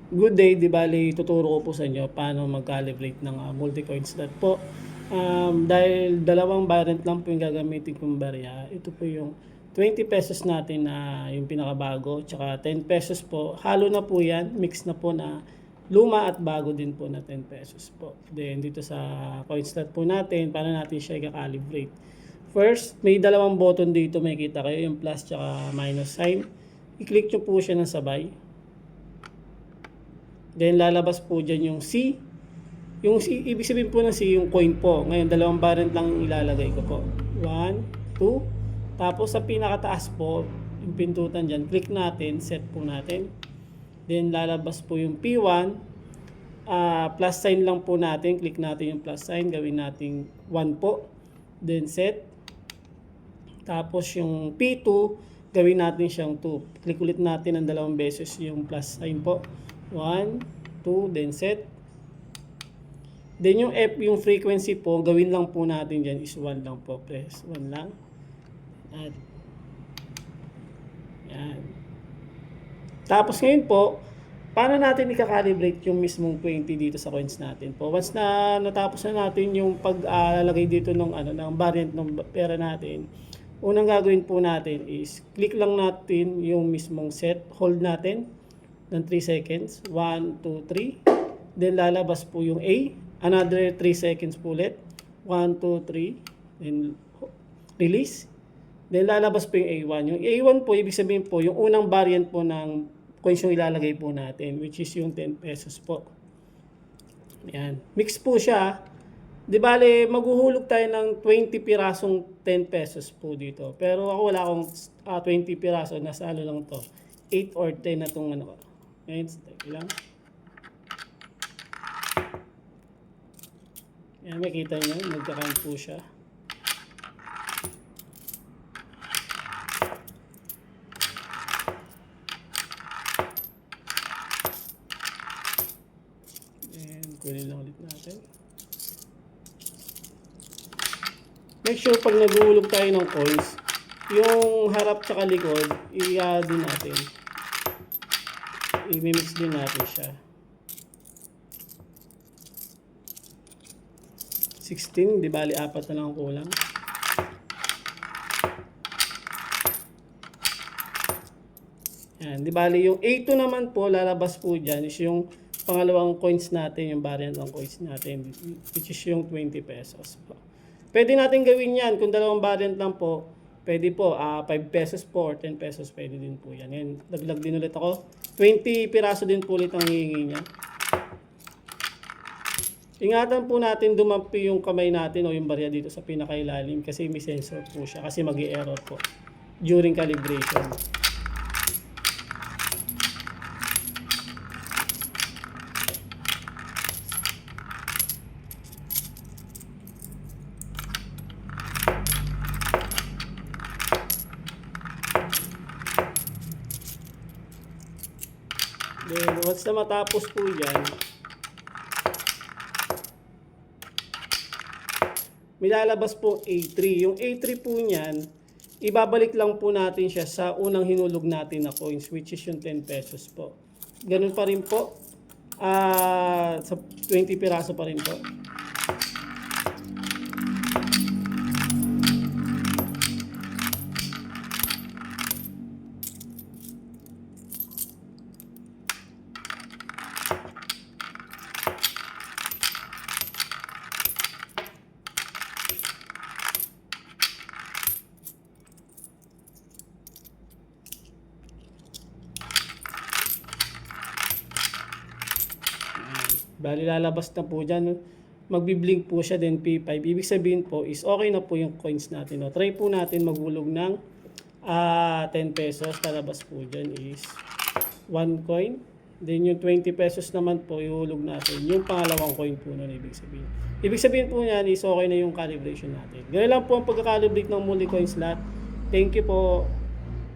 Good day, di bali tuturo ko po sa inyo paano mag-calibrate ng multi-coin slot po. Dahil dalawang variant lang po yung gagamitin kong barya, ito po yung 20 pesos natin na yung pinakabago, tsaka 10 pesos po. Halo na po yan, mix na po na luma at bago din po na 10 pesos po. Then dito sa coin slot po natin, paano natin siya i-calibrate. First, may dalawang button dito, makikita kayo, yung plus tsaka minus sign. I-click nyo po siya ng sabay. Then lalabas po dyan yung C. Yung C, ibig sabihin po ng C, yung coin po. Ngayon, dalawang variant lang ilalagay ko po. 1, 2. Tapos sa pinakataas po, yung pintutan dyan, click natin, set po natin. Then lalabas po yung P1. Plus sign lang po natin. Click natin yung plus sign. Gawin natin 1 po. Then set. Tapos yung P2, gawin natin siyang 2. Click ulit natin ng dalawang beses yung plus sign po. 1, 2, then set. Then yung F, yung frequency po, gawin lang po natin dyan is 1 lang po. Press 1 lang. Add. Yan. Tapos ngayon po, paano natin i-calibrate yung mismong 20 dito sa coins natin po? Once na natapos na natin yung paglalagay dito ng variant ng pera natin, unang gagawin po natin is click lang natin yung mismong set, hold natin ng 3 seconds. 1, 2, 3. Then lalabas po yung A. Another 3 seconds po ulit. 1, 2, 3. Then release. Then lalabas po yung A1. Yung A1 po, ibig sabihin po, yung unang variant po ng coins yung ilalagay po natin, which is yung 10 pesos po. Yan. Mix po siya. Di bale, maghuhulog tayo ng 20 pirasong 10 pesos po dito. Pero ako wala akong 20 piraso. Nasa ano lang to. 8 or 10 na itong ano. Ngayon, take lang. Yan, makita nyo, nagka-count po siya. And kunin lang ulit natin. Make sure pag naguhulog tayo ng coins, yung harap tsaka likod, i-din natin. I-mix din natin siya. 16, di bali 4 na lang kulang. Yan, di bali yung A2 naman po, lalabas po dyan is yung pangalawang coins natin, yung variant ng coins natin, which is yung 20 pesos po. Pwede natin gawin yan, kung dalawang variant lang po, pwede po, 5 pesos po or 10 pesos, pwede din po yan. Yan, daglag din ulit ako. 20 piraso din po ulit ang hihingi niya. Ingatan po natin dumampi yung kamay natin o yung barya dito sa pinakailalim kasi may sensor po siya kasi mag-i-error po during calibration. Then, once na matapos po yan, may lalabas po A3. Yung A3 po niyan, ibabalik lang po natin siya sa unang hinulog natin na coins, which is yung 10 pesos po. Ganun pa rin po. Sa 20 piraso pa rin po. Bali lalabas na po dyan. Magbiblink po siya din P5. Ibig sabihin po is okay na po yung coins natin. No? Try po natin maghulog ng 10 pesos. Lalabas po dyan is 1 coin. Then yung 20 pesos naman po ihulog natin. Yung pangalawang coin po nun ibig sabihin. Ibig sabihin po niyan is okay na yung calibration natin. Ganyan lang po ang pagka-calibrate ng multi-coin slot. Thank you po.